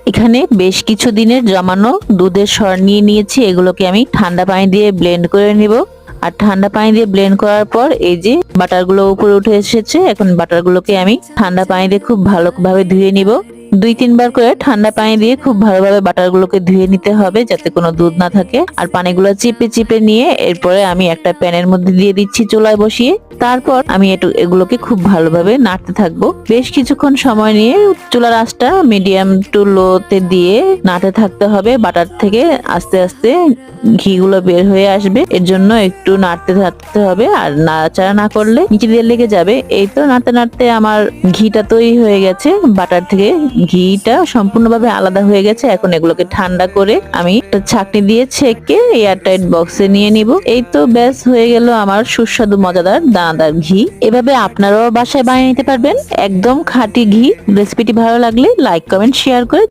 এখানে বেশ কিছু দিনের জমানো দুধের সর নিয়ে নিয়েছি, এগুলোকে আমি ঠান্ডা পানি দিয়ে ব্লেন্ড করে নিব। আর ঠান্ডা পানি দিয়ে ব্লেন্ড করার পর এই যে বাটারগুলো উপরে উঠে এসেছে, এখন বাটারগুলোকে আমি ঠান্ডা পানি দিয়ে খুব ভালোভাবে ধুয়ে নিব। 2-3 বার করে ঠান্ডা পানি দিয়ে খুব ভালোভাবে বাটারগুলোকে ধুয়ে নিতে হবে যাতে কোনো দুধ না থাকে। আর পানিগুলো চিপে চিপে নিয়ে এরপরে আমি একটা প্যানের মধ্যে দিয়ে দিচ্ছি চুলায় বসিয়ে। তারপর আমি এগুলোকে খুব ভালোভাবে নাড়তে থাকবো। বেশ কিছুক্ষণ সময় নিয়ে চুলার আঁচটা মিডিয়াম টু লোতে দিয়ে নাড়তে থাকতে হবে। বাটার থেকে আস্তে আস্তে ঘিগুলো বের হয়ে আসবে, এর জন্য একটু নাড়তে থাকতে হবে। আর নাড়াচাড়া না করলে নিচে দিয়ে লেগে যাবে। এই তো নাড়তে নাড়তে আমার ঘিটা তৈরি হয়ে গেছে, বাটার থেকে ঘিটা সম্পূর্ণভাবে আলাদা হয়ে গেছে। এখন এগুলোকে ঠান্ডা করে আমি একটা ছাঁকনি দিয়ে ছেঁকে এয়ারটাইট বক্সে নিয়ে নিব। এই তো ব্যাস হয়ে গেল আমার সুস্বাদু মজাদার দানাদার ঘি। এভাবে আপনারাও বাসায় বানিয়ে নিতে পারবেন, একদম খাঁটি ঘি। রেসিপিটি ভালো লাগলে লাইক কমেন্ট শেয়ার করে